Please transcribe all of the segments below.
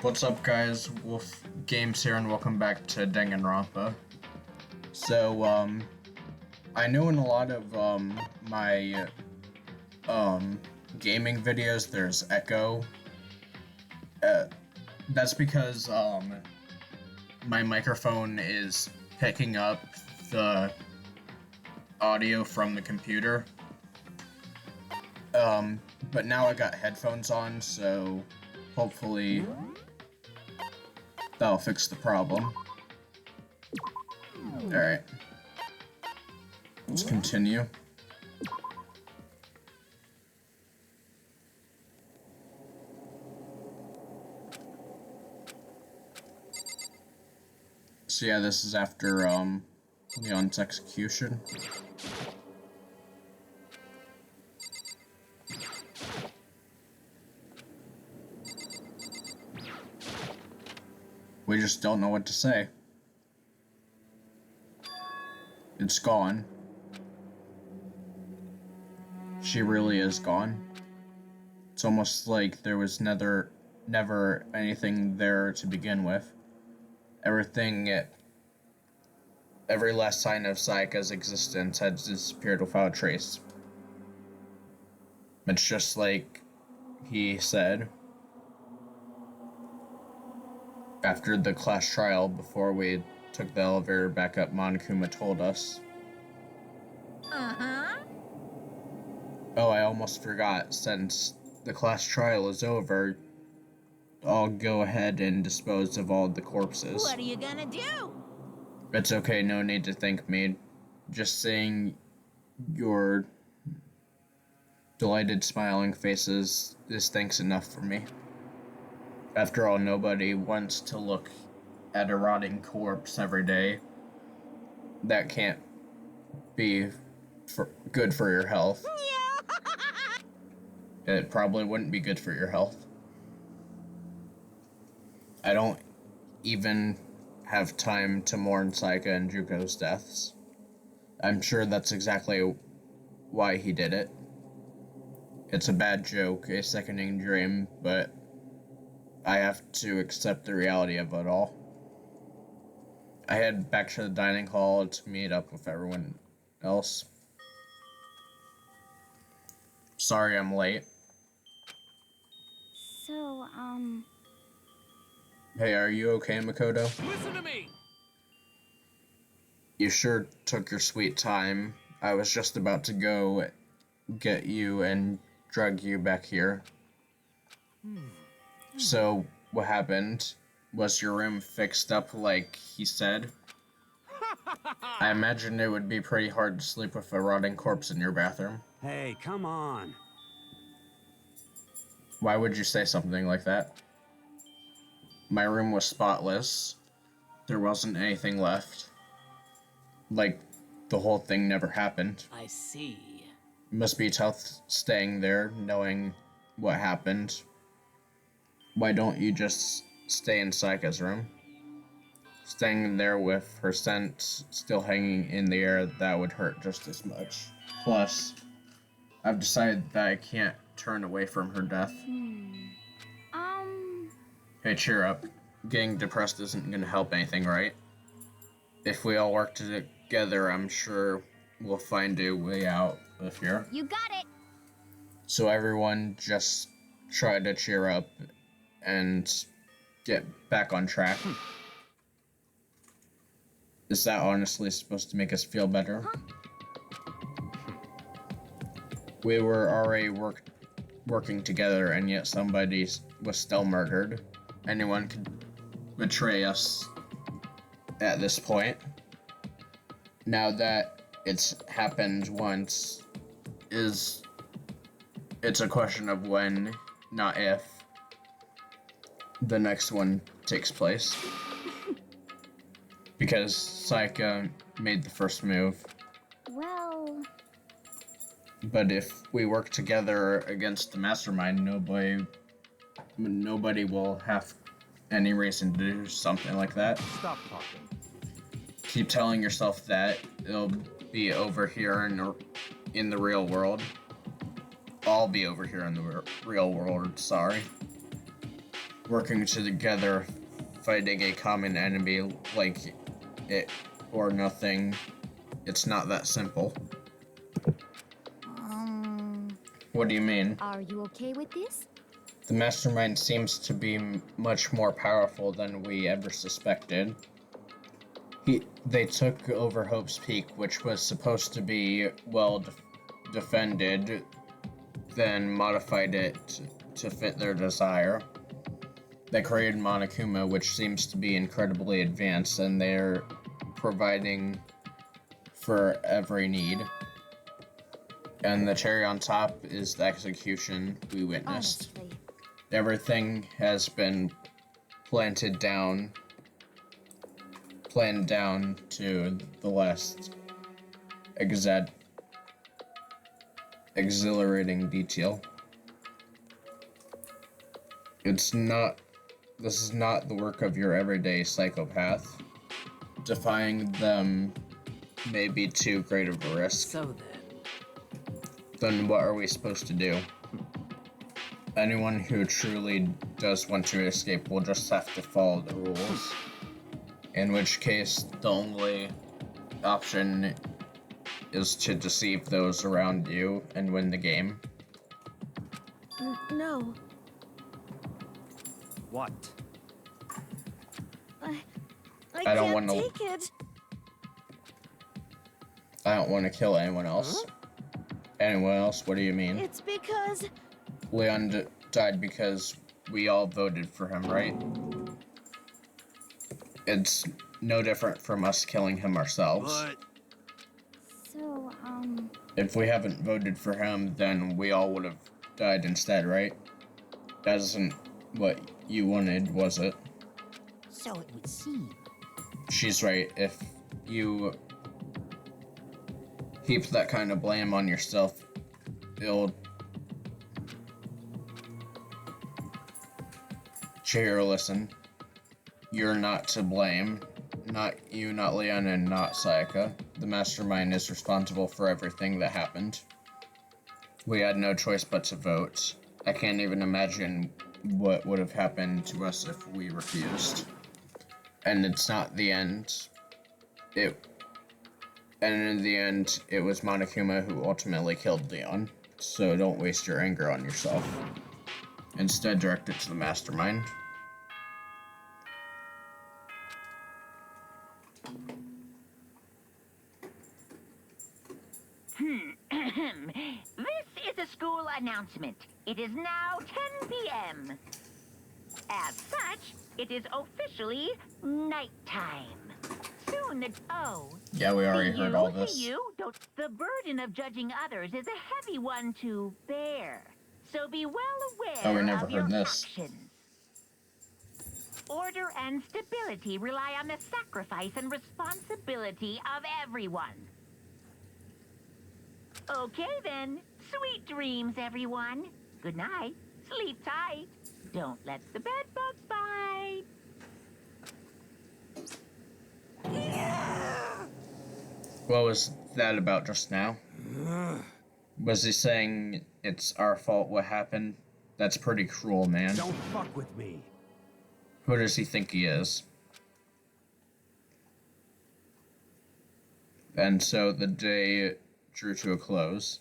What's up, guys? Wolf Games here, and welcome back to Danganronpa. So, I know in a lot of, my, gaming videos, there's echo. That's because, my microphone is picking up the audio from the computer. But now I got headphones on, so hopefully that'll fix the problem. Alright. Let's continue. So yeah, this is after, Leon's execution. We just don't know what to say. It's gone. She really is gone. It's almost like there was never anything there to begin with. Every last sign of Sayaka's existence had disappeared without a trace. It's just like he said after the class trial, before we took the elevator back up, Monokuma told us. Oh, I almost forgot. Since the class trial is over, I'll go ahead and dispose of all the corpses. What are you gonna do? It's okay, no need to thank me. Just seeing your delighted smiling faces is thanks enough for me. After all, nobody wants to look at a rotting corpse every day. That can't be good for your health. It probably wouldn't be good for your health. I don't even have time to mourn Sayaka and Juko's deaths. I'm sure that's exactly why he did it. It's a bad joke, a sickening dream, but I have to accept the reality of it all. I head back to the dining hall to meet up with everyone else. Sorry I'm late. So, Hey, are you okay, Makoto? Listen to me! You sure took your sweet time. I was just about to go get you and drag you back here. So, what happened? Was your room fixed up like he said? I imagine it would be pretty hard to sleep with a rotting corpse in your bathroom. Hey, come on. Why would you say something like that? My room was spotless. There wasn't anything left. Like, the whole thing never happened. I see. It must be tough staying there, knowing what happened. Why don't you just stay in Sayaka's room? Staying there with her scent still hanging in the air, that would hurt just as much. Plus, I've decided that I can't turn away from her death. Hey, cheer up. Getting depressed isn't gonna help anything, right? If we all work together, I'm sure we'll find a way out of here. you got it. So everyone just try to cheer up and get back on track. Is that honestly supposed to make us feel better? We were already working together, and yet somebody was still murdered. Anyone could betray us at this point. Now that it's happened once, it's a question of when, not if, the next one takes place. Because Sayaka made the first move. Well, But if we work together against the mastermind, nobody will have any reason to do something like that. Stop talking. Keep telling yourself that it'll be over here in the real world. I'll be over here in the real world, sorry. working together, fighting a common enemy like it or nothing. It's not that simple. What do you mean? Are you okay with this? The mastermind seems to be much more powerful than we ever suspected. They took over Hope's Peak, which was supposed to be well defended, then modified it to fit their desire. They created Monokuma, which seems to be incredibly advanced, and they're providing for every need. And the cherry on top is the execution we witnessed. Honestly. Everything has been planned down to the last exhilarating detail. This is not the work of your everyday psychopath. Defying them may be too great of a risk. So Then what are we supposed to do? Anyone who truly does want to escape will just have to follow the rules. In which case, the only option is to deceive those around you and win the game. No. what? I don't can't wanna- take it. I don't want to kill anyone else. Anyone else? What do you mean? It's because Leon died because we all voted for him, right? It's no different from us killing him ourselves. But so If we haven't voted for him, then we all would have died instead, right? That isn't what you wanted, was it? So it would seem. She's right. If you heap that kind of blame on yourself, it'll... Chihiro, listen. You're not to blame. Not you, not Leon, and not Sayaka. The mastermind is responsible for everything that happened. We had no choice but to vote. I can't even imagine what would have happened to us if we refused. And it's not the end. And in the end, it was Monokuma who ultimately killed Leon. So don't waste your anger on yourself. Instead, direct it to the mastermind. This is a school announcement. It is now 10 p.m. As such, it is officially nighttime. Soon, Yeah, we already heard all this. The burden of judging others is a heavy one to bear. So be well aware Oh, we never of your heard this. actions. Order and stability rely on the sacrifice and responsibility of everyone. Okay then. Sweet dreams, everyone. Good night. Sleep tight. Don't let the bed bugs bite. What was that about just now? Was he saying it's our fault what happened? That's pretty cruel, man. don't fuck with me. Who does he think he is? And so the day drew to a close.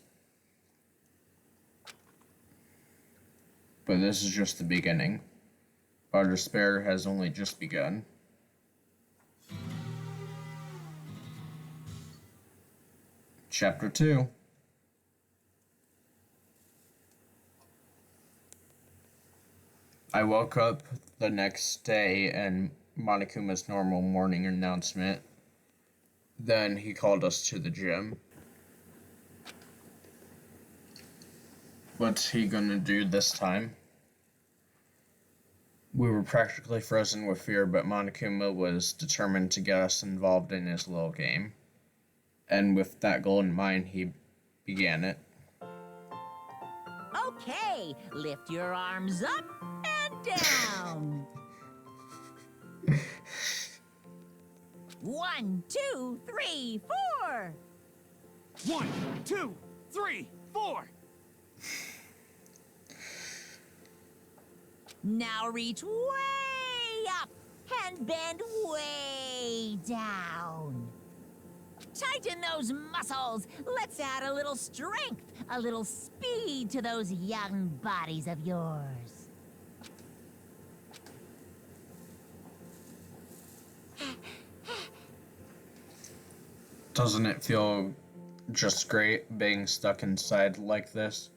But this is just the beginning. Our despair has only just begun. Chapter 2. I woke up the next day and Monokuma's normal morning announcement. Then he called us to the gym. What's he gonna do this time? We were practically frozen with fear, but Monokuma was determined to get us involved in his little game. And with that goal in mind, he began it. Okay, lift your arms up and down. 1, 2, 3, 4. 1, 2, 3, 4. Now reach way up and bend way down. Tighten those muscles. Let's add a little strength, a little speed to those young bodies of yours. Doesn't it feel just great being stuck inside like this?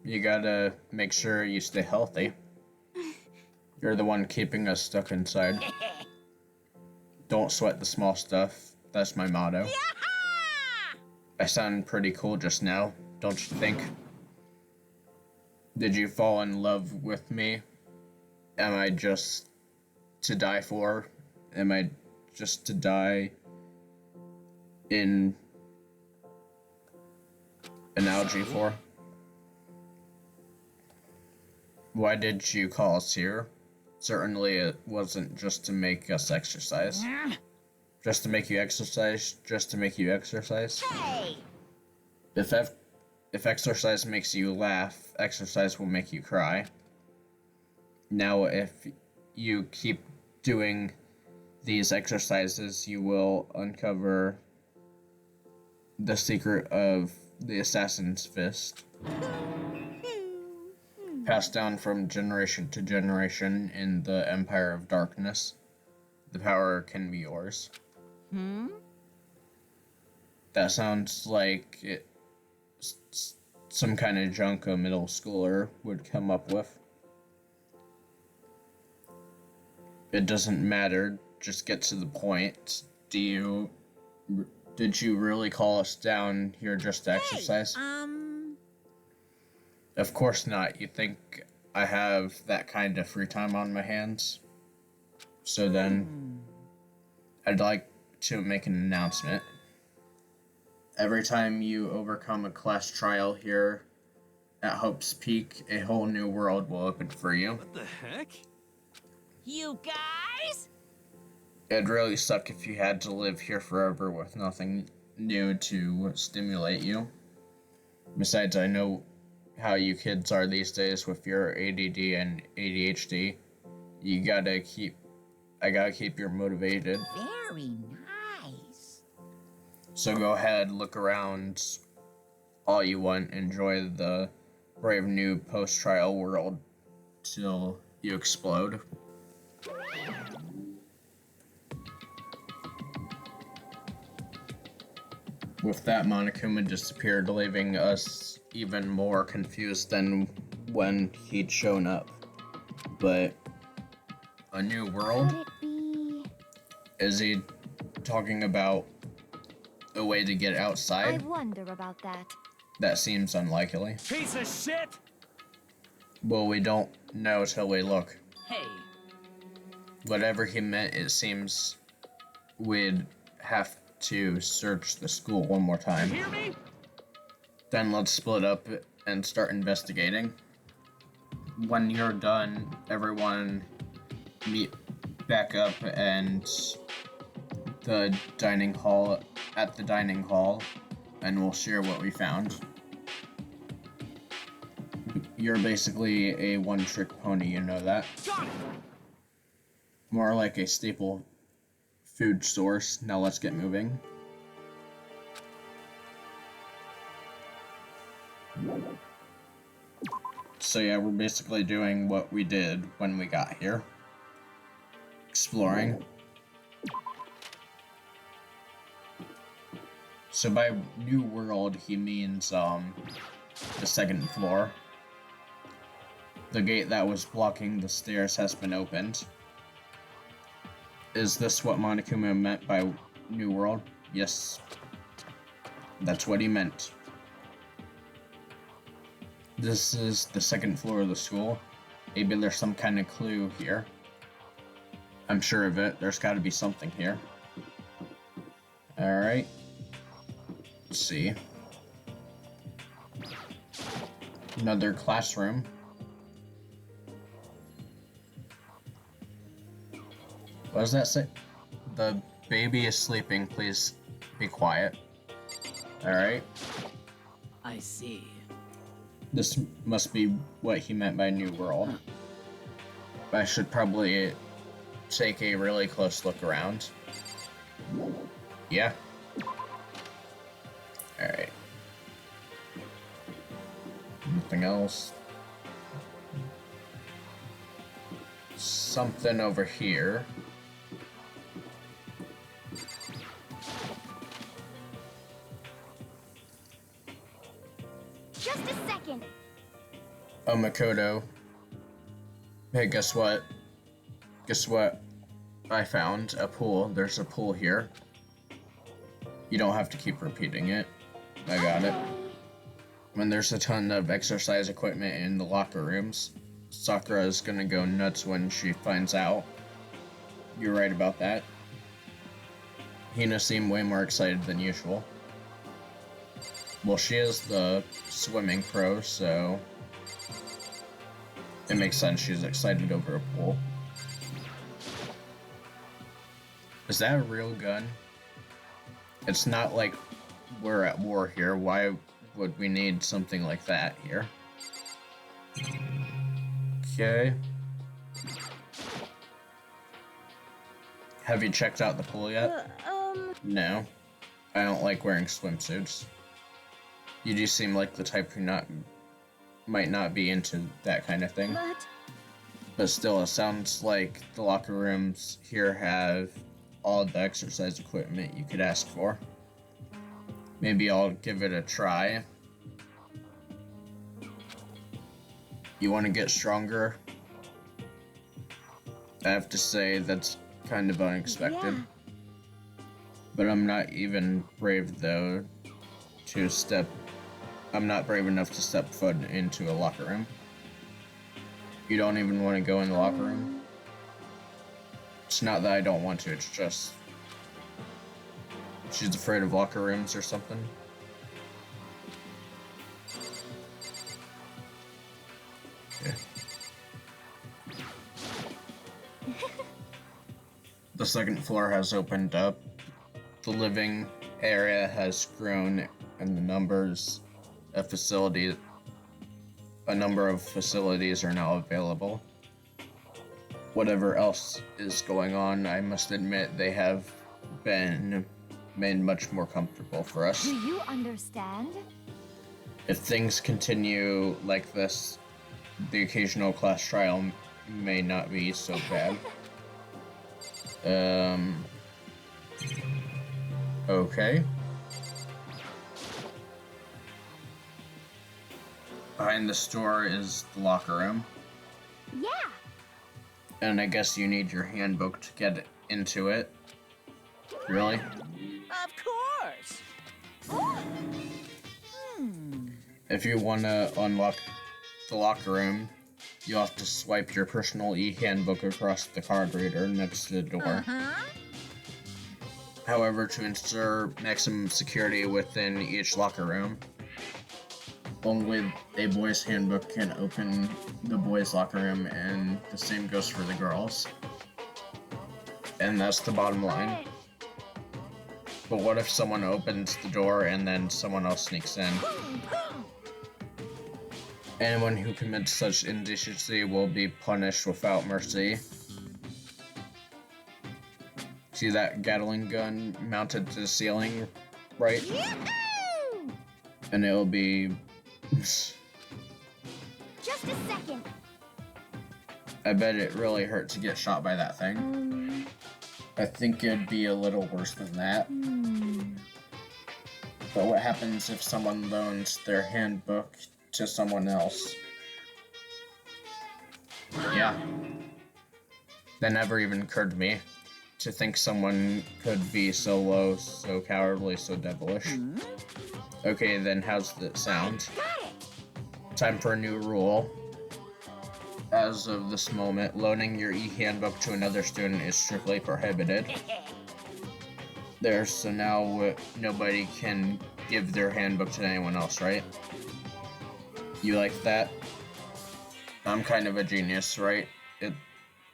You gotta make sure you stay healthy. You're the one keeping us stuck inside. Don't sweat the small stuff. That's my motto. Yaha! I sound pretty cool just now, don't you think? Did you fall in love with me? Am I just to die for? Am I just to die in analogy for? Why did you call us here? Certainly it wasn't just to make us exercise. Just to make you exercise? Just to make you exercise? Hey! If exercise makes you laugh, exercise will make you cry. Now, if you keep doing these exercises, you will uncover the secret of the assassin's fist. Passed down from generation to generation in the Empire of Darkness. The power can be yours. That sounds like some kind of junk a middle schooler would come up with. It doesn't matter, just get to the point. Did you really call us down here just to exercise? Of course not. You think I have that kind of free time on my hands? So then, I'd like to make an announcement. Every time you overcome a class trial here at Hope's Peak, a whole new world will open for you. What the heck? You guys? It'd really suck if you had to live here forever with nothing new to stimulate you. Besides, I know how you kids are these days with your ADD and ADHD. I gotta keep you motivated. Very nice. So go ahead, look around all you want, enjoy the brave new post-trial world till you explode. With that, Monokuma disappeared, leaving us even more confused than when he'd shown up. But a new world? Could it be? Is he talking about a way to get I outside? wonder about that. That seems unlikely. Piece of shit! Well, we don't know till we look. Hey. Whatever he meant, it seems we'd have to search the school one more time. Hear me? Then let's split up and start investigating. When you're done, everyone meet back up and at the dining hall, and we'll share what we found. You're basically a one-trick pony, you know that? Got it! More like a staple food source. Now let's get moving. So yeah, we're basically doing what we did when we got here. Exploring. So by new world, he means, the second floor. The gate that was blocking the stairs has been opened. Is this what Monokuma meant by new world? Yes. That's what he meant. This is the second floor of the school. Maybe there's some kind of clue here. I'm sure of it. There's got to be something here. Alright. Let's see. Another classroom. What does that say? The baby is sleeping. Please be quiet. Alright. I see. This must be what he meant by new world. I should probably take a really close look around. Yeah. Alright. Nothing else. Something over here. Just a second. Oh, Makoto. Hey, guess what? Guess what? I found a pool. There's a pool here. You don't have to keep repeating it. I got it. When there's a ton of exercise equipment in the locker rooms, Sakura is gonna go nuts when she finds out. You're right about that. Hina seemed way more excited than usual. Well, she is the swimming pro, so it makes sense she's excited over a pool. Is that a real gun? It's not like we're at war here. Why would we need something like that here? Okay. Have you checked out the pool yet? No. I don't like wearing swimsuits. You do seem like the type who might not be into that kind of thing. But still, it sounds like the locker rooms here have all the exercise equipment you could ask for. Maybe I'll give it a try. You want to get stronger? I have to say, that's kind of unexpected. Yeah. But I'm not even brave, though, I'm not brave enough to step foot into a locker room. You don't even want to go in the locker room? It's not that I don't want to, it's just she's afraid of locker rooms or something. Okay. The second floor has opened up. The living area has grown, and a number of facilities are now available. Whatever else is going on, I must admit they have been made much more comfortable for us. Do you understand? If things continue like this, the occasional class trial may not be so bad. Okay. Behind the store is the locker room. Yeah. And I guess you need your handbook to get into it. Really? Of course. If you want to unlock the locker room, you'll have to swipe your personal e-handbook across the card reader next to the door. However, to ensure maximum security within each locker room, only a boys' handbook can open the boys' locker room, and the same goes for the girls. And that's the bottom line. But what if someone opens the door and then someone else sneaks in? Anyone who commits such indecency will be punished without mercy. See that Gatling gun mounted to the ceiling, right? Yoo-hoo! And it'll be... Just a second. I bet it really hurt to get shot by that thing. I think it'd be a little worse than that. But what happens if someone loans their handbook to someone else? Yeah. That never even occurred to me. To think someone could be so low, so cowardly, so devilish. Okay, then how's that sound? Time for a new rule. As of this moment, loaning your e-handbook to another student is strictly prohibited. So now nobody can give their handbook to anyone else, right? You like that? I'm kind of a genius, right?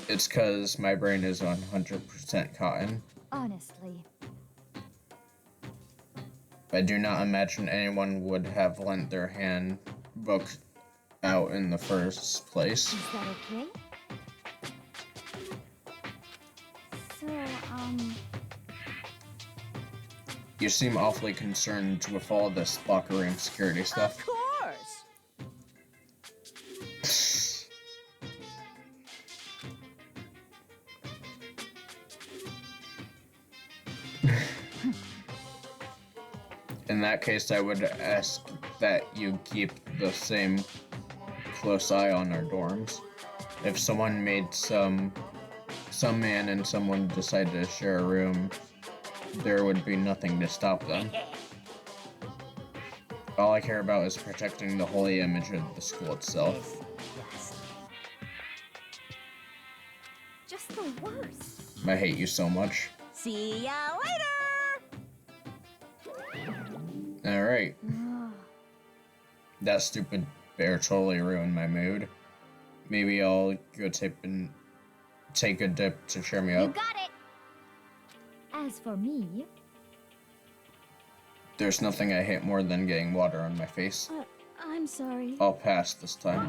It's cause my brain is 100% cotton. Honestly. I do not imagine anyone would have lent their handbook out in the first place. Is that okay? You seem awfully concerned with all this lockery and security stuff. Of course. In that case, I would ask that you keep the same close eye on our dorms. If someone made some man and someone decided to share a room, there would be nothing to stop them. All I care about is protecting the holy image of the school itself. Just the worst. I hate you so much. See ya later. Alright. That stupid bear totally ruined my mood. Maybe I'll go take a dip to cheer me You up. got it. As for me, There's nothing I hate more than getting water on my face. I'm sorry. I'll pass this time.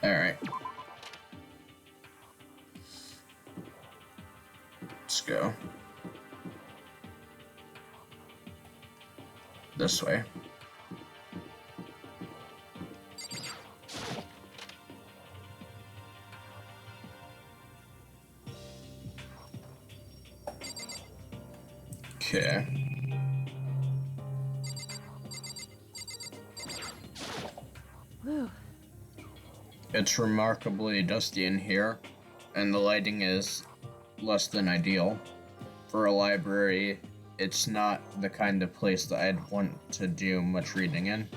Alright. Let's go. This way. Okay. Whew. It's remarkably dusty in here, and the lighting is less than ideal. For a library, it's not the kind of place that I'd want to do much reading in.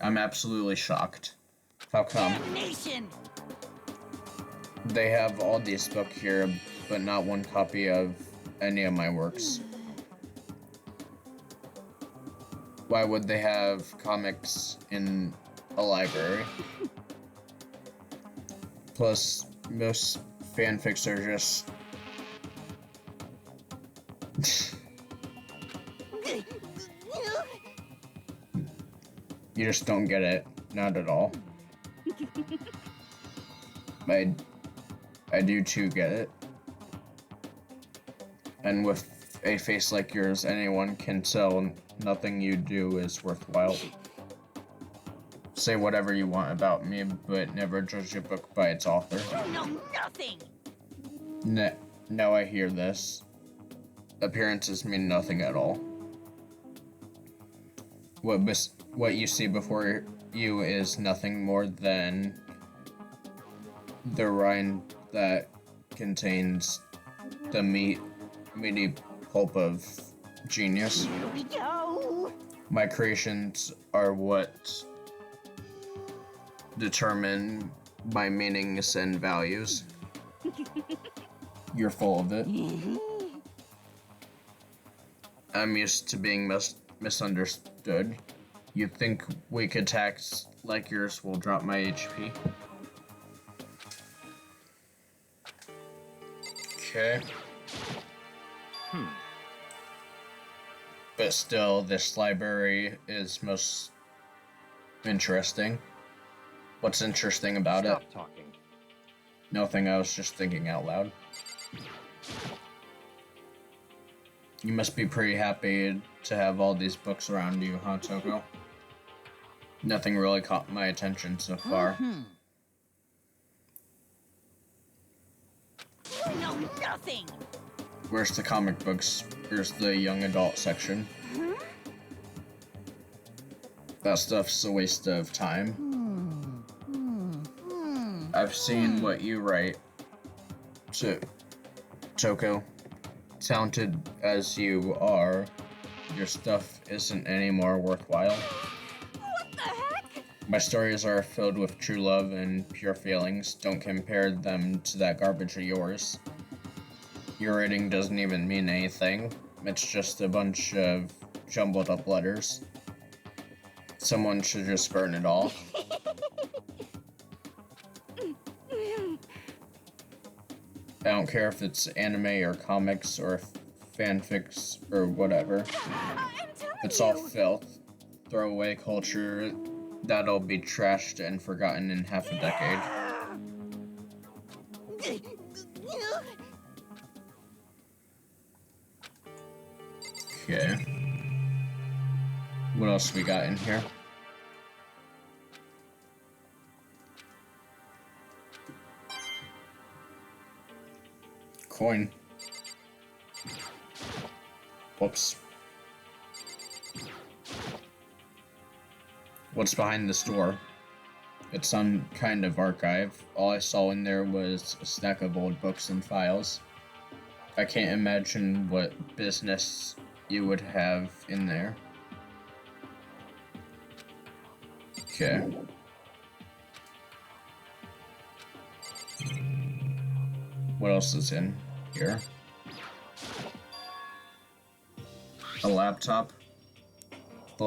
I'm absolutely shocked. How come? Nation. They have all these books here, but not one copy of any of my works. Why would they have comics in a library? Plus, most fanfics are just... You just don't get it. Not at all. I do too get it. And with a face like yours, anyone can tell nothing you do is worthwhile. Say whatever you want about me, but never judge a book by its author. You know nothing. Now I hear this. Appearances mean nothing at all. What you see before you is nothing more than the rind that contains the meaty pulp of genius. Here we go. My creations are what determine my meanings and values. You're full of it. I'm used to being misunderstood. You think weak attacks like yours will drop my HP? Okay. But still, this library is most interesting. What's interesting about Stop it? talking. Nothing, I was just thinking out loud. You must be pretty happy to have all these books around you, huh, Toko? Nothing really caught my attention so far. You know nothing. Where's the comic books? Here's the young adult section. That stuff's a waste of time. I've seen what you write. Toko, talented as you are, your stuff isn't any more worthwhile. What the heck? My stories are filled with true love and pure feelings. Don't compare them to that garbage of yours. Your writing doesn't even mean anything. It's just a bunch of jumbled up letters. Someone should just burn it all. I don't care if it's anime or comics or fanfics or whatever. I'm telling It's all you. filth. throwaway culture that'll be trashed and forgotten in half a decade. Okay. What else we got in here? Coin. Whoops. What's behind this door? It's some kind of archive. All I saw in there was a stack of old books and files. I can't imagine what business you would have in there. Okay. What else is in here? A laptop. The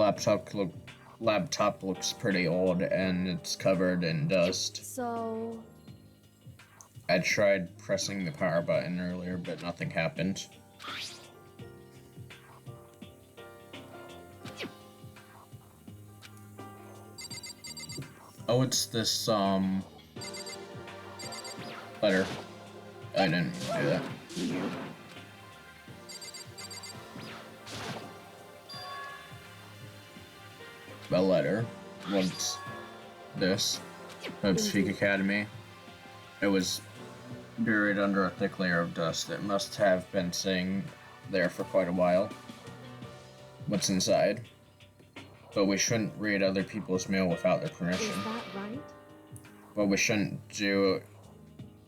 laptop looks pretty old and it's covered in dust. So, I tried pressing the power button earlier, but nothing happened. Oh, it's this, letter. I didn't do that. A letter. What's this? Hope's Peak Academy. It was buried under a thick layer of dust. It must have been sitting there for quite a while. What's inside? But we shouldn't read other people's mail without their permission. is that right? What we shouldn't do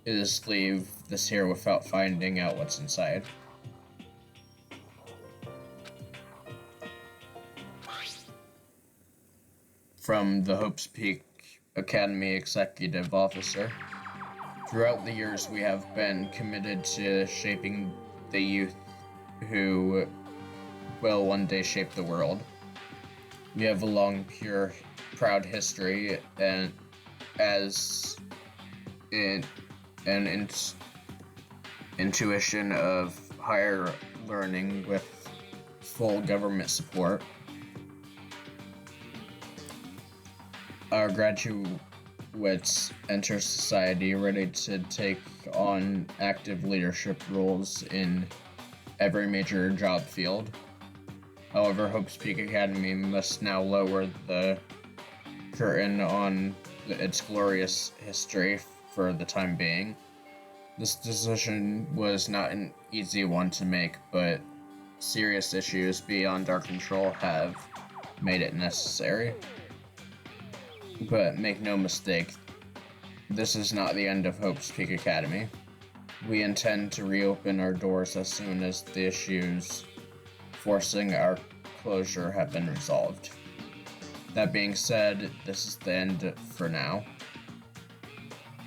is leave this here without finding out what's inside. From the Hope's Peak Academy Executive Officer. Throughout the years, we have been committed to shaping the youth who will one day shape the world. We have a long, pure, proud history, and as an intuition of higher learning with full government support. Our graduates enter society ready to take on active leadership roles in every major job field. However, Hope's Peak Academy must now lower the curtain on its glorious history for the time being. This decision was not an easy one to make, but serious issues beyond our control have made it necessary. But make no mistake, this is not the end of Hope's Peak Academy. We intend to reopen our doors as soon as the issues forcing our closure have been resolved. That being said, this is the end for now.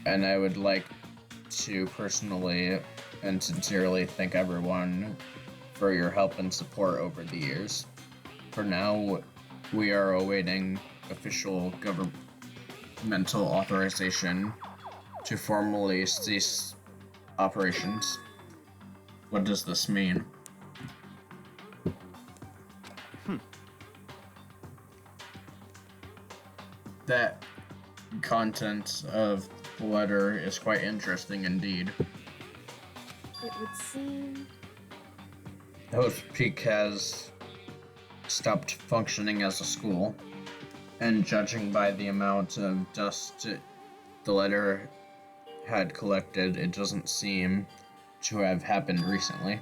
And I would like to personally and sincerely thank everyone for your help and support over the years. For now, we are awaiting official governmental authorization to formally cease operations. What does this mean? That content of the letter is quite interesting indeed. It would seem. Hope's Peak has stopped functioning as a school, and judging by the amount of dust the letter had collected, it doesn't seem to have happened recently.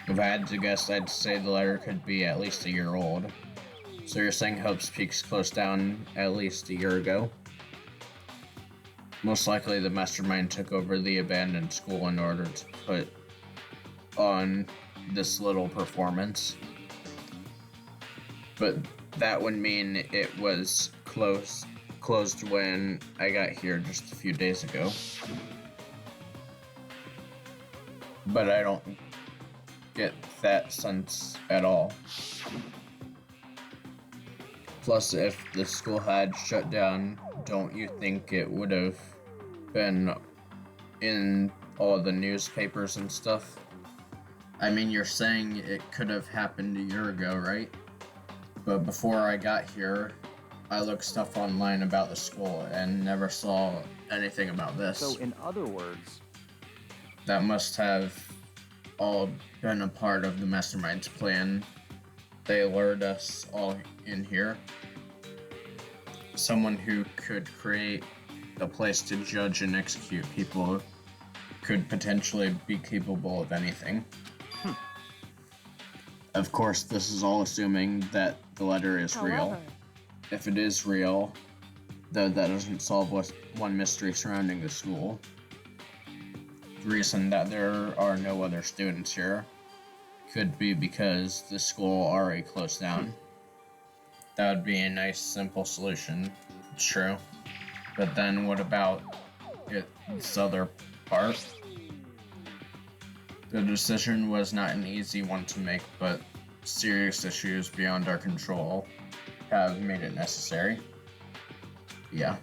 If I had to guess, I'd say the letter could be at least a year old. So you're saying Hope's Peak's closed down at least a year ago? Most likely the mastermind took over the abandoned school in order to put on this little performance. But that would mean it was closed when I got here just a few days ago. But I don't get that sense at all. Plus, if the school had shut down, don't you think it would have been in all the newspapers and stuff? I mean, you're saying it could have happened a year ago, right? But before I got here, I looked stuff online about the school and never saw anything about this. So, in other words, That must have all been a part of the mastermind's plan. They lured us all in here. Someone who could create a place to judge and execute people could potentially be capable of anything. Of course, this is all assuming that the letter is real. However, If it is real, though that doesn't solve one mystery surrounding the school. The reason that there are no other students here could be because the school already closed down. That would be a nice, simple solution. It's true. But then what about this other part? The decision was not an easy one to make, but serious issues beyond our control have made it necessary. Yeah.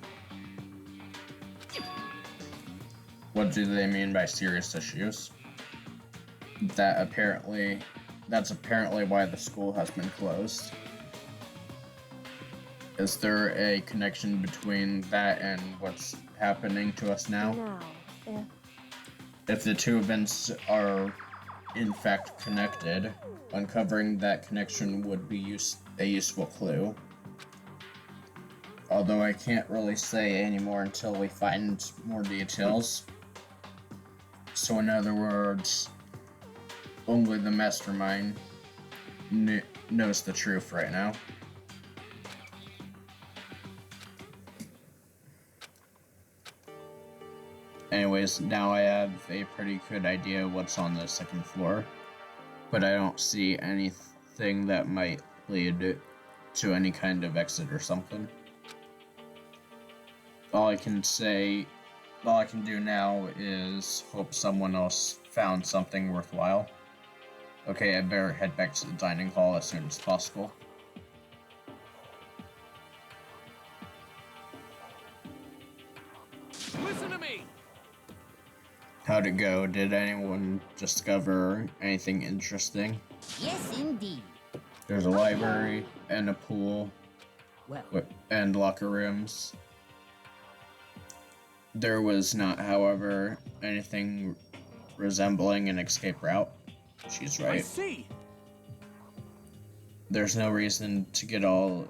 What do they mean by serious issues? That's apparently why the school has been closed. Is there a connection between that and what's happening to us now? now, If the two events are in fact connected, uncovering that connection would be a useful clue. Although I can't really say anymore until we find more details. So in other words, only the mastermind knows the truth right now. Anyways, now I have a pretty good idea what's on the second floor, but I don't see anything that might lead to any kind of exit or something. All I can do now is hope someone else found something worthwhile. Okay, I better head back to the dining hall as soon as possible. Listen to me! How'd it go? Did anyone discover anything interesting? Yes, indeed. There's a library and a pool Well, and locker rooms. There was not, however, anything resembling an escape route. She's I right. see! There's no reason to get all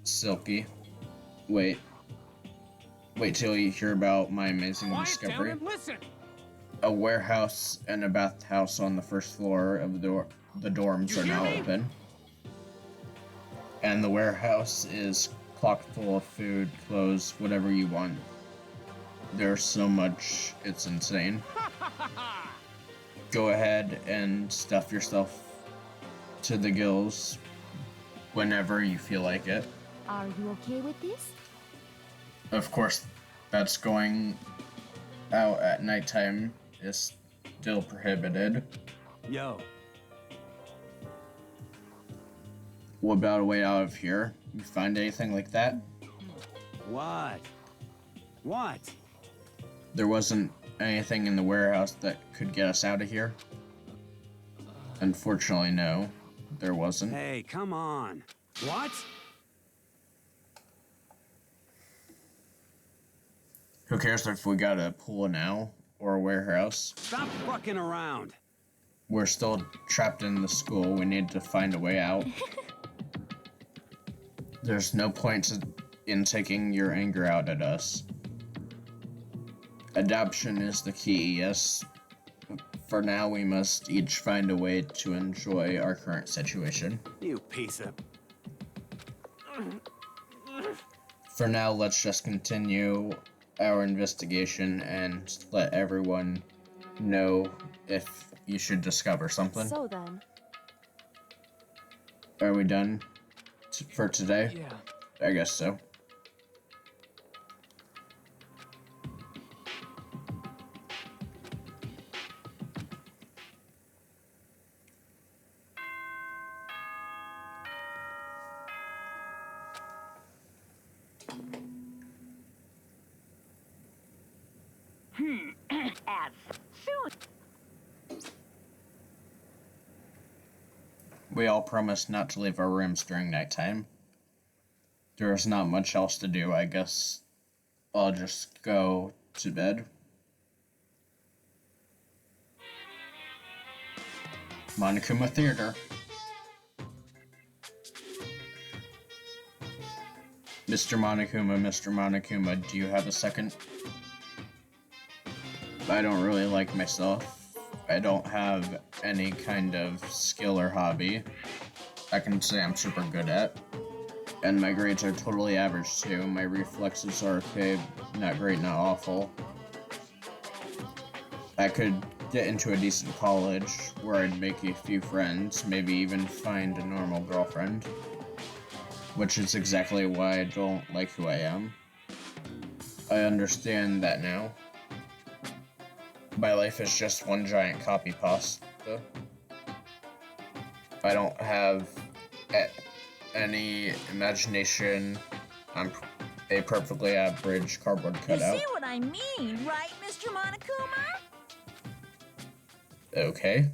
silky. Wait till you hear about my amazing Quiet down discovery. and listen! A warehouse and a bathhouse on the first floor of the dorms You are hear now me? open. And the warehouse is chock full of food, clothes, whatever you want. There's so much, it's insane. Go ahead and stuff yourself to the gills whenever you feel like it. are you okay with this? Of course, that's going out at nighttime is still prohibited. Yo, What about a way out of here? You find anything like that? what? What? There wasn't anything in the warehouse that could get us out of here? Unfortunately, no. There wasn't. Hey, come on. What? Who cares if we got a pool now or a warehouse? Stop fucking around. We're still trapped in the school. We need to find a way out. There's no point in taking your anger out at us. Adoption is the key, yes. For now, we must each find a way to enjoy our current situation. You piece of... For now, let's just continue our investigation and let everyone know if you should discover something. So then, Are we done for today? Yeah. I guess so. As soon We all promised not to leave our rooms during nighttime. There's not much else to do, I guess. I'll just go to bed. Monokuma Theater. Mr. Monokuma, do you have a second? I don't really like myself. I don't have any kind of skill or hobby I can say I'm super good at. And my grades are totally average too. My reflexes are okay, not great, not awful. I could get into a decent college where I'd make a few friends, maybe even find a normal girlfriend. Which is exactly why I don't like who I am. I understand that now. My life is just one giant copy pasta. I don't have any imagination. I'm a perfectly average cardboard You cutout. see what I mean, right, Mr. Monokuma? Okay.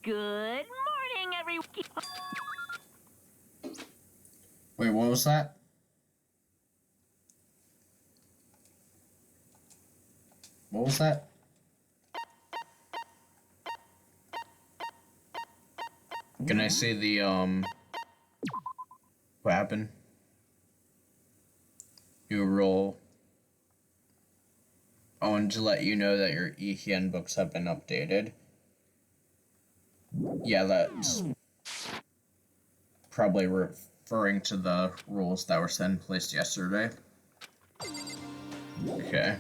Good morning, everyone. Wait, what was that? What was that? Can I see the, what happened? New rule. I wanted to let you know that your e-hand books have been updated. Yeah, that's probably referring to the rules that were set in place yesterday. Okay.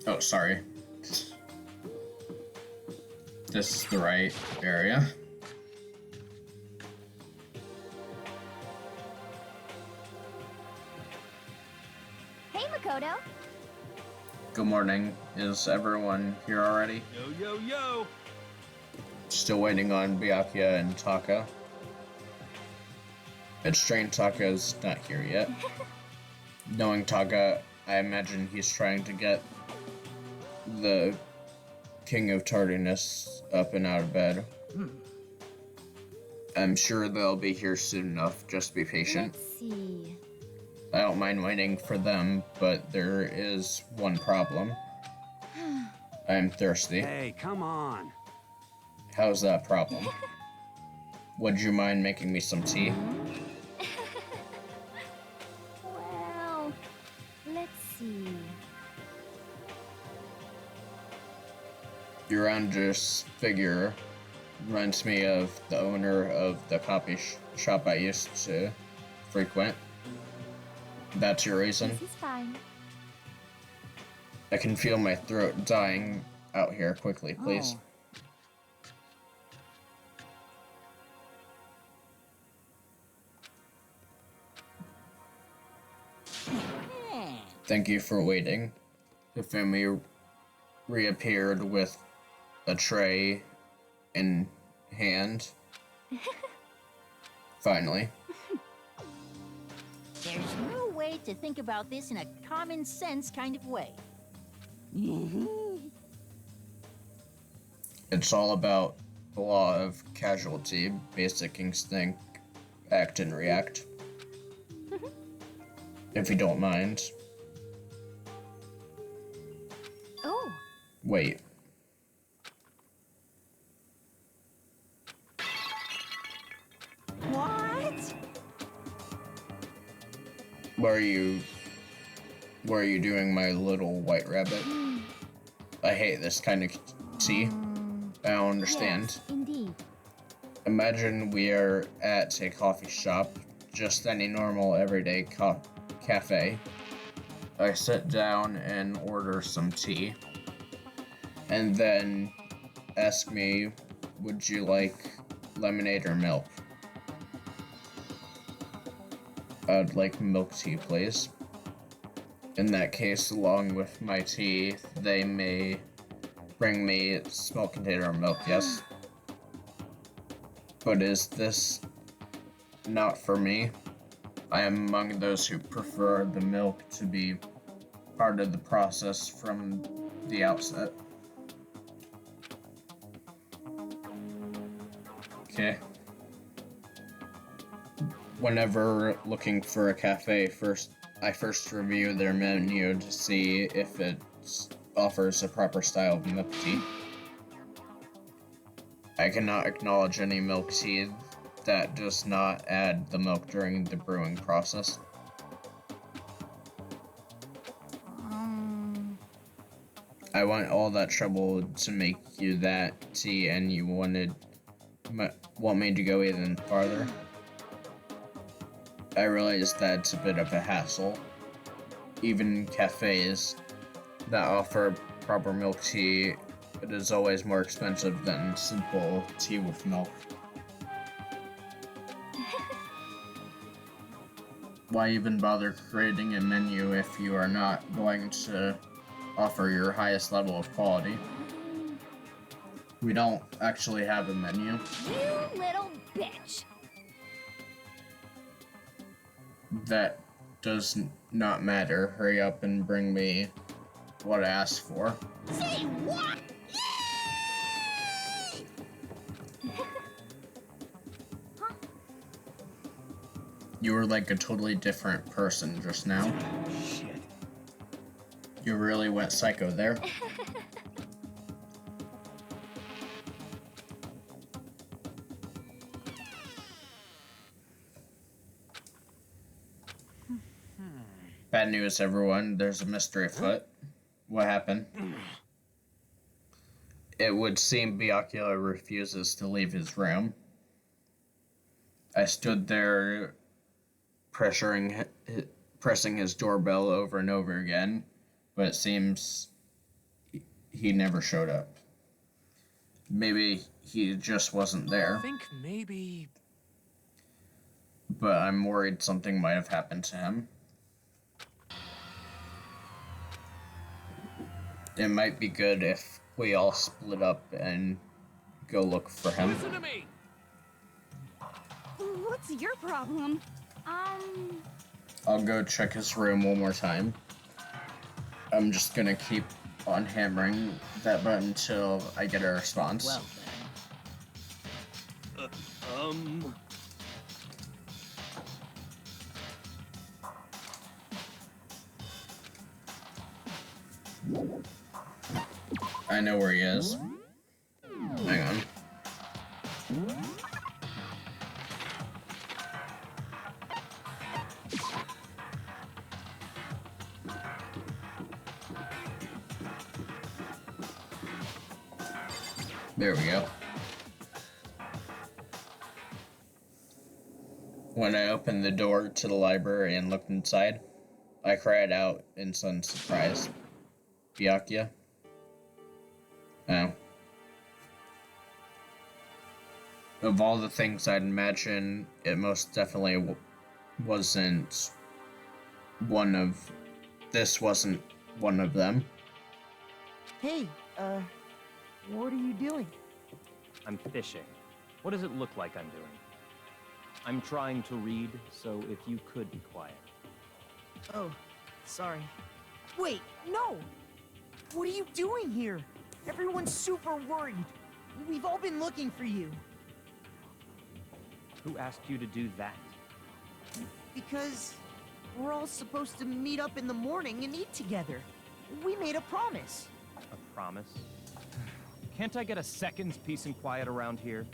Oh, sorry. This is the right area. Hey, Makoto. Good morning. Is everyone here already? Yo, yo, yo! Still waiting on Byakuya and Taka. It's strange Taka's not here yet. Knowing Taka, I imagine he's trying to get the King of Tardiness up and out of bed. I'm sure they'll be here soon enough, just be patient. Let's see. I don't mind waiting for them, but there is one problem. I'm thirsty. Hey, come on. How's that problem? Would you mind making me some tea? Well, let's see. Your Andrus figure reminds me of the owner of the coffee shop I used to frequent. That's your reason? This is fine. I can feel my throat dying out here. Quickly, please. Oh. Thank you for waiting. Hifumi reappeared with a tray in hand. Finally. There's no way to think about this in a common sense kind of way. It's all about the law of casualty, basic instinct, act and react. If you don't mind. Oh, Wait. What? Where are you doing, my little white rabbit? I hate this kind of tea. I don't understand. yes, indeed. Imagine we are at a coffee shop, just any normal everyday cafe. I sit down and order some tea, and then ask me, would you like lemonade or milk? I'd like milk tea, please. In that case, along with my tea, they may bring me a small container of milk, yes. But is this not for me? I am among those who prefer the milk to be part of the process from the outset. Okay. Whenever looking for a cafe, I first review their menu to see if it offers a proper style of milk tea. I cannot acknowledge any milk tea that does not add the milk during the brewing process. I went all that trouble to make you that tea, and you want me to go even farther? I realize that's a bit of a hassle. Even cafes that offer proper milk tea, it is always more expensive than simple tea with milk. Why even bother creating a menu if you are not going to offer your highest level of quality? We don't actually have a menu. You little bitch. That does not matter. Hurry up and bring me what I asked for. Say what? You were like a totally different person just now. Shit. You really went psycho there. Bad news, everyone. There's a mystery afoot. What happened? It would seem Byakuya refuses to leave his room. I stood there pressing his doorbell over and over again, but it seems he never showed up. Maybe he just wasn't I there, think maybe. but I'm worried something might have happened to him. It might be good if we all split up and go look for him. Listen to me! What's your problem? I'll go check his room one more time. I'm just gonna keep on hammering that button until I get a response. Well then. I know where he is. Hang on. There we go. When I opened the door to the library and looked inside, I cried out in sudden surprise. Byakuya? Oh. Of all the things I'd imagine, it most definitely wasn't one of... This wasn't one of them. Hey, what are you doing? I'm fishing. What does it look like I'm doing? I'm trying to read, so if you could be quiet. Oh, sorry. Wait, no! What are you doing here? Everyone's super worried. We've all been looking for you. Who asked you to do that? Because we're all supposed to meet up in the morning and eat together. We made a promise. A promise? Can't I get a second's peace and quiet around here?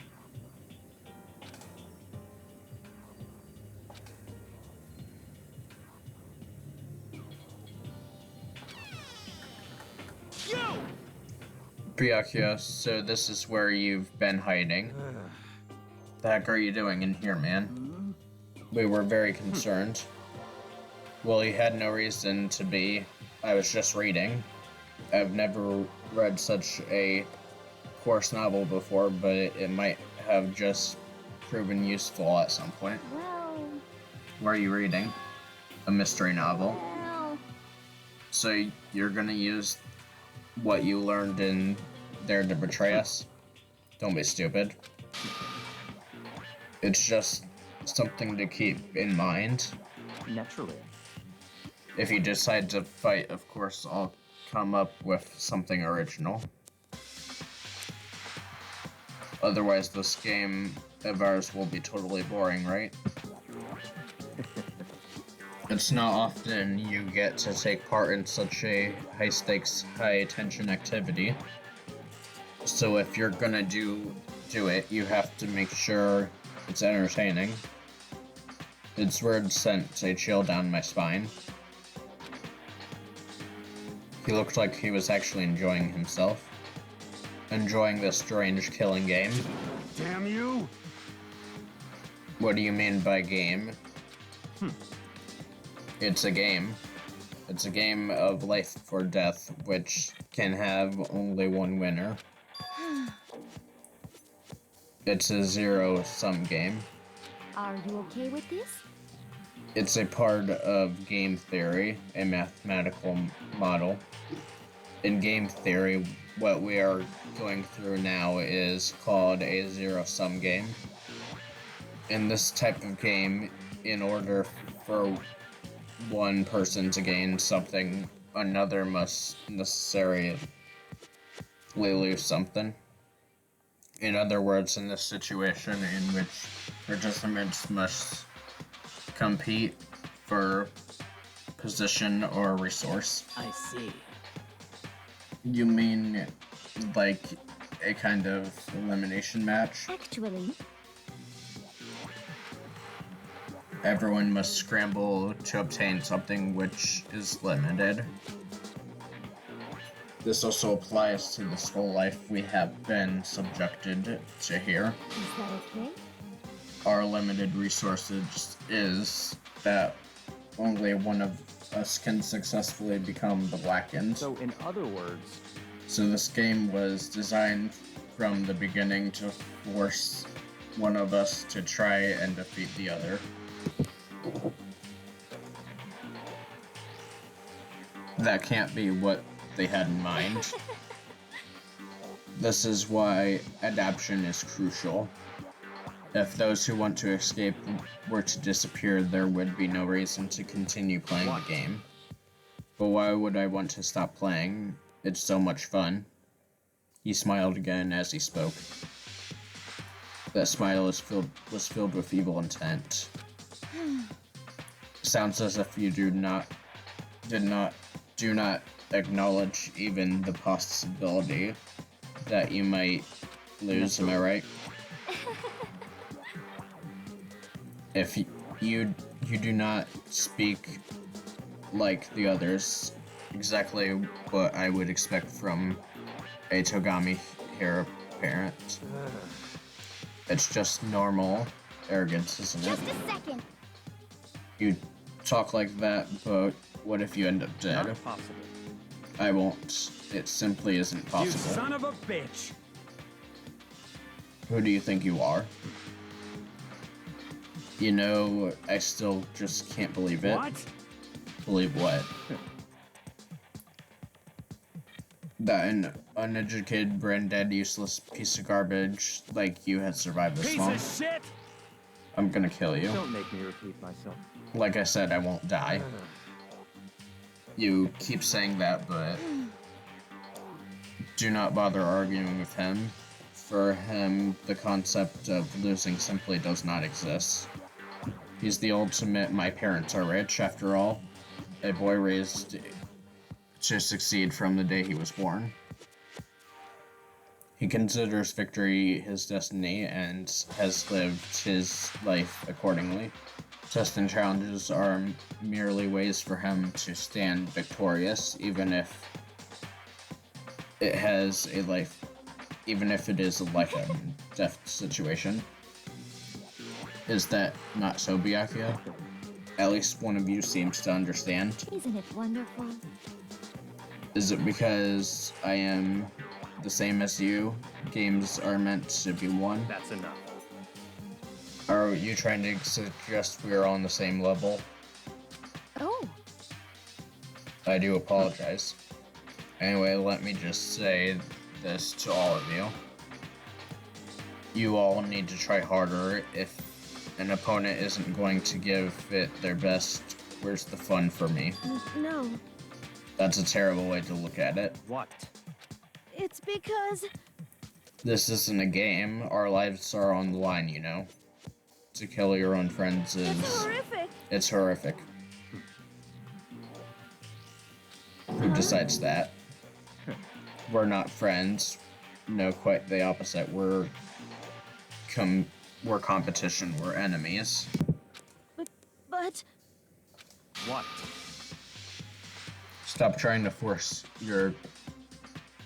You! Byakuya, so this is where you've been hiding. The heck are you doing in here, man? We were very concerned. Well, you had no reason to be. I was just reading. I've never read such a coarse novel before, but it might have just proven useful at some point. Well, What are you reading? A mystery novel. well. So you're gonna use what you learned in there to betray us? Don't be stupid. It's just something to keep in mind. Naturally. If you decide to fight, of course, I'll come up with something original. Otherwise, this game of ours will be totally boring, right? It's not often you get to take part in such a high-stakes, high-tension activity. So if you're gonna do it, you have to make sure it's entertaining. Its word sent a chill down my spine. He looked like he was actually enjoying himself. Enjoying this strange killing game. Damn you! What do you mean by game? It's a game. It's a game of life or death, which can have only one winner. It's a zero-sum game. Are you okay with this? It's a part of game theory, a mathematical model. In game theory, what we are going through now is called a zero-sum game. In this type of game, in order for one person to gain something, another must necessarily lose something. In other words, in this situation in which participants must compete for position or resource. I see. You mean like a kind of elimination match? Actually, Everyone must scramble to obtain something which is limited. This also applies to the school life we have been subjected to here. is that okay? Our limited resources is that only one of us can successfully become the Blackened. So, in other words, So this game was designed from the beginning to force one of us to try and defeat the other. That can't be what they had in mind. This is why adaptation is crucial. If those who want to escape were to disappear, there would be no reason to continue playing the game. But why would I want to stop playing? It's so much fun. He smiled again as he spoke. That smile was filled with evil intent. Sounds as if you do not acknowledge even the possibility that you might lose, am I right? If you do not speak like the others, exactly what I would expect from a Togami hero parent. It's just normal arrogance, isn't it? Just a second. You talk like that, but what if you end up dead? not possible. I won't. It simply isn't You possible. son of a bitch! Who do you think you are? You know, I still just can't believe it. What? Believe what? That an uneducated, brain-dead, useless piece of garbage like you had survived this Piece long. of shit! I'm gonna kill you. Don't make me repeat myself. Like I said, I won't die. You keep saying that, but do not bother arguing with him. For him, the concept of losing simply does not exist. He's the ultimate "my parents are rich" after all. A boy raised to succeed from the day he was born. He considers victory his destiny and has lived his life accordingly. Tests and challenges are merely ways for him to stand victorious, even if it is a life and death situation. Is that not so, Byakuya? At least one of you seems to understand. Isn't it wonderful? Is it because I am the same as you? Games are meant to be won? That's enough. Are you trying to suggest we are on the same level? Oh, I do apologize. Anyway, let me just say this to all of you. You all need to try harder. If an opponent isn't going to give it their best, where's the fun for me? No, That's a terrible way to look at it. What? it's because... This isn't a game. Our lives are on the line, you know? To kill your own friends is... It's horrific. It's horrific. Who decides that? We're not friends. No, quite the opposite. We're competition. We're enemies. But... What? Stop trying to force your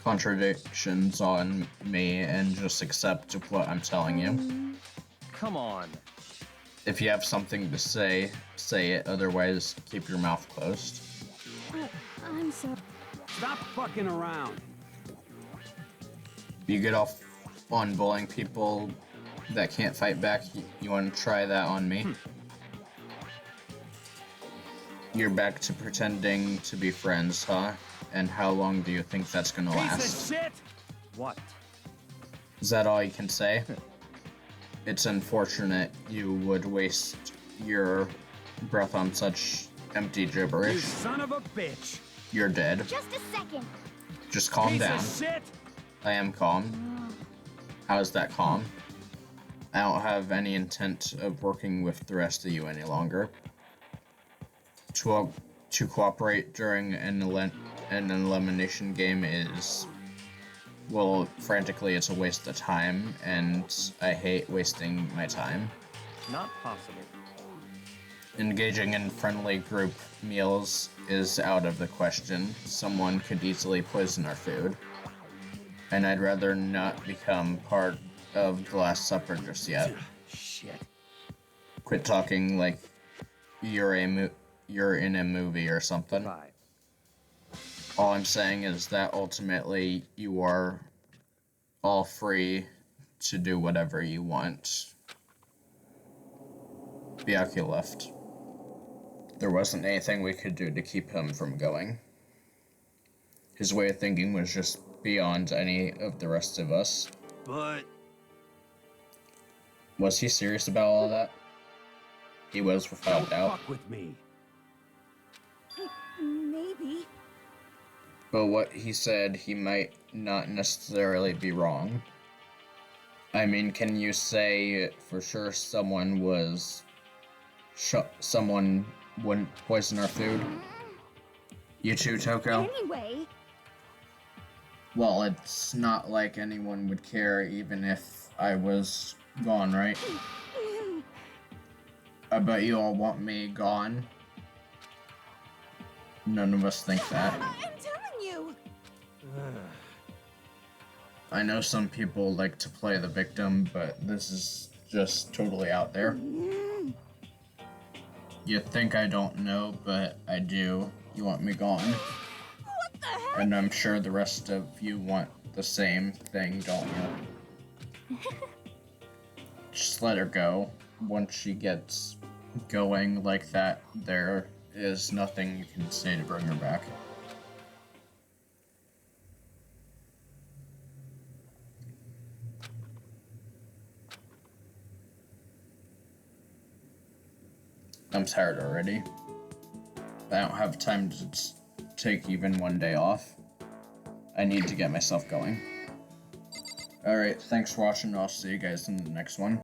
contradictions on me and just accept what I'm telling you. Come on. If you have something to say, say it. Otherwise, keep your mouth closed. I'm so... Stop fucking around. You get off on bullying people that can't fight back. You want to try that on me? You're back to pretending to be friends, huh? And how long do you think that's gonna Piece last? of shit! What? Is that all you can say? It's unfortunate you would waste your breath on such empty You gibberish. son of a bitch! You're dead. Just a second. Just calm Piece down. of shit! I am calm. How is that calm? I don't have any intent of working with the rest of you any longer. To cooperate during an elimination game is, well, frantically, it's a waste of time, and I hate wasting my time. Not possible. Engaging in friendly group meals is out of the question. Someone could easily poison our food. And I'd rather not become part of the Last Supper just yet. Shit. Quit talking like you're in a movie or something. Bye. All I'm saying is that ultimately you are all free to do whatever you want. Byakuya left. There wasn't anything we could do to keep him from going. His way of thinking was just beyond any of the rest of us. But... Was he serious about all of that? He was, without don't doubt. fuck with me. Maybe. But what he said, he might not necessarily be wrong. I mean, can you say for sure someone wouldn't poison our food? You too, Toko? Anyway, Well, it's not like anyone would care even if I was gone, right? I bet you all want me gone. None of us think that. I'm telling you. I know some people like to play the victim, but this is just totally out there. You think I don't know, but I do. You want me gone. What the heck? And I'm sure the rest of you want the same thing, don't you? Just let her go. Once she gets going like that, there is nothing you can say to bring her back. I'm tired already. I don't have time to take even one day off. I need to get myself going. Alright, thanks for watching. I'll see you guys in the next one.